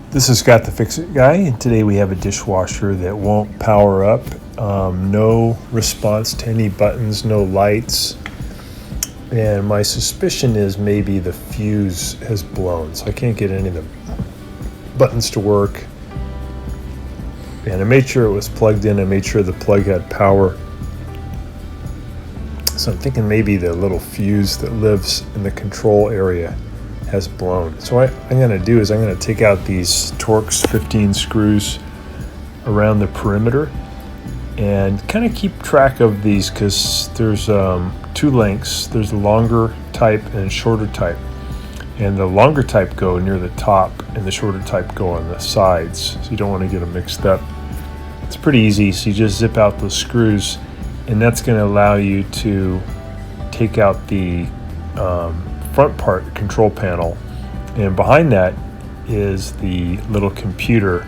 This is Scott the Fix-It Guy, and today we have a dishwasher that won't power up. No response to any buttons, no lights. And my suspicion is maybe the fuse has blown, so I can't get any of the buttons to work. And I made sure it was plugged in. I made sure the plug had power. So I'm thinking maybe the little fuse that lives in the control area has blown. So what I'm going to do is I'm going to take out these Torx 15 screws around the perimeter and kind of keep track of these, because there's two lengths. There's the longer type and shorter type, and the longer type go near the top and the shorter type go on the sides, so you don't want to get them mixed up. It's pretty easy, so you just zip out those screws, and that's going to allow you to take out the front part control panel, and behind that is the little computer,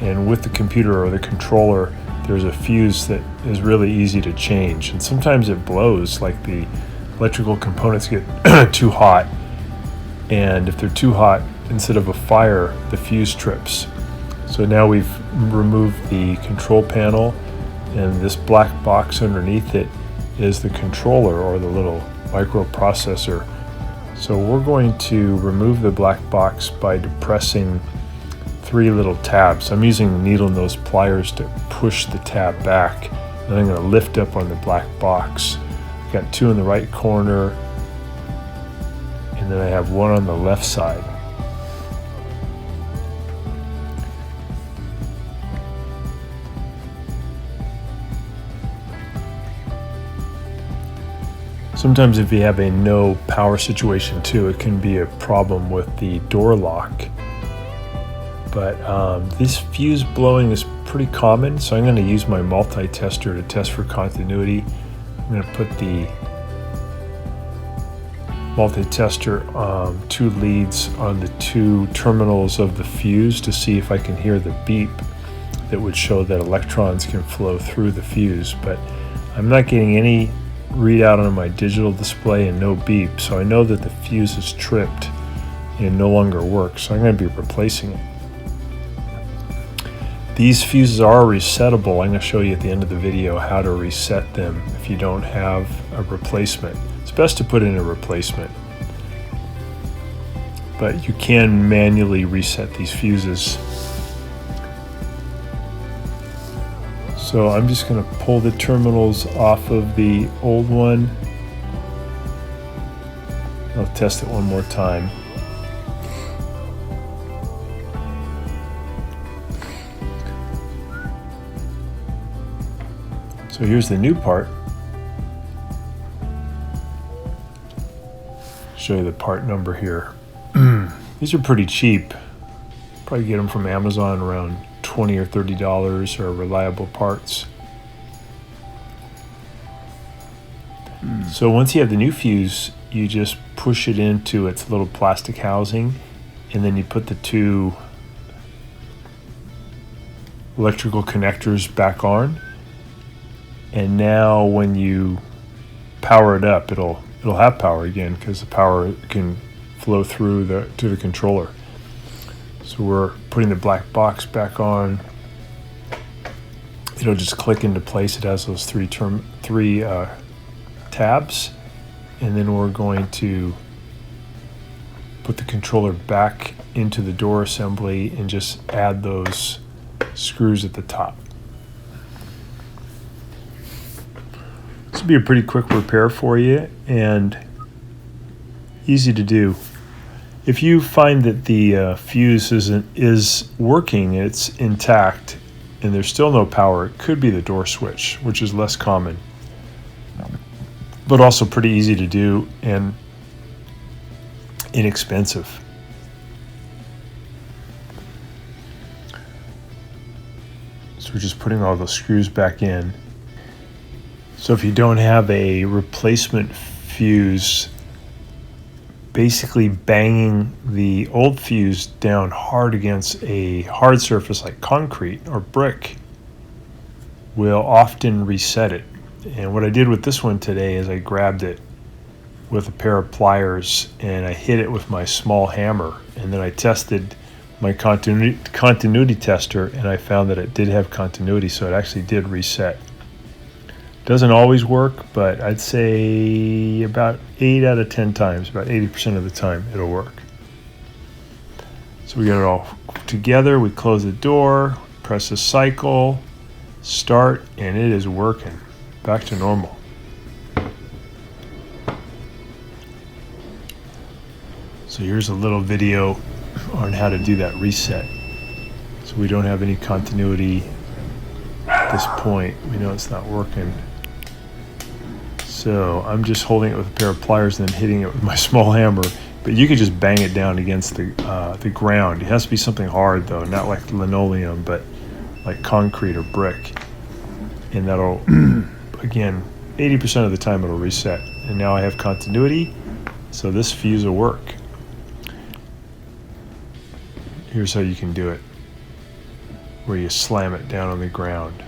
and with the computer or the controller there's a fuse that is really easy to change, and sometimes it blows, like the electrical components get too hot, and if they're too hot, instead of a fire, the fuse trips. So now we've removed the control panel, and this black box underneath it is the controller or the little microprocessor. So we're going to remove the black box by depressing 3 little tabs. I'm using needle nose pliers to push the tab back, and I'm going to lift up on the black box. I've got 2 in the right corner, and then I have 1 on the left side. Sometimes if you have a no power situation too, it can be a problem with the door lock. But this fuse blowing is pretty common, so I'm going to use my multi-tester to test for continuity. I'm going to put the multi-tester 2 leads on the 2 terminals of the fuse to see if I can hear the beep that would show that electrons can flow through the fuse. But I'm not getting any readout on my digital display and no beep, so I know that the fuse is tripped and no longer works, so I'm going to be replacing it. These fuses are resettable. I'm going to show you at the end of the video how to reset them if you don't have a replacement. It's best to put in a replacement, but you can manually reset these fuses. So I'm just going to pull the terminals off of the old one. I'll test it one more time. So here's the new part. Show you the part number here. These are pretty cheap. Probably get them from Amazon around $20 or $30, or reliable parts. So once you have the new fuse, you just push it into its little plastic housing, and then you put the 2 electrical connectors back on. And now when you power it up, it'll have power again, because the power can flow through to the controller. So we're putting the black box back on. It'll just click into place. It has those 3 tabs, and then we're going to put the controller back into the door assembly and just add those screws at the top. This will be a pretty quick repair for you and easy to do. If you find that the fuse is working, it's intact, and there's still no power, it could be the door switch, which is less common, but also pretty easy to do and inexpensive. So we're just putting all those screws back in. So if you don't have a replacement fuse, basically banging the old fuse down hard against a hard surface like concrete or brick will often reset it. And what I did with this one today is I grabbed it with a pair of pliers and I hit it with my small hammer, and then I tested my continuity tester, and I found that it did have continuity, so it actually did reset. Doesn't always work, but I'd say about 8 out of 10 times, about 80% of the time, it'll work. So we got it all together. We close the door, press the cycle, start, and it is working. Back to normal. So here's a little video on how to do that reset. So we don't have any continuity at this point. We know it's not working. So I'm just holding it with a pair of pliers and then hitting it with my small hammer. But you could just bang it down against the ground. It has to be something hard though, not like linoleum, but like concrete or brick. And that'll, again, 80% of the time it'll reset. And now I have continuity, so this fuse will work. Here's how you can do it, where you slam it down on the ground.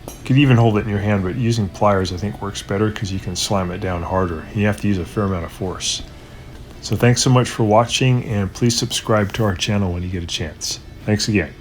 You could even hold it in your hand, but using pliers I think works better because you can slam it down harder. You have to use a fair amount of force. So thanks so much for watching, and please subscribe to our channel when you get a chance. Thanks again.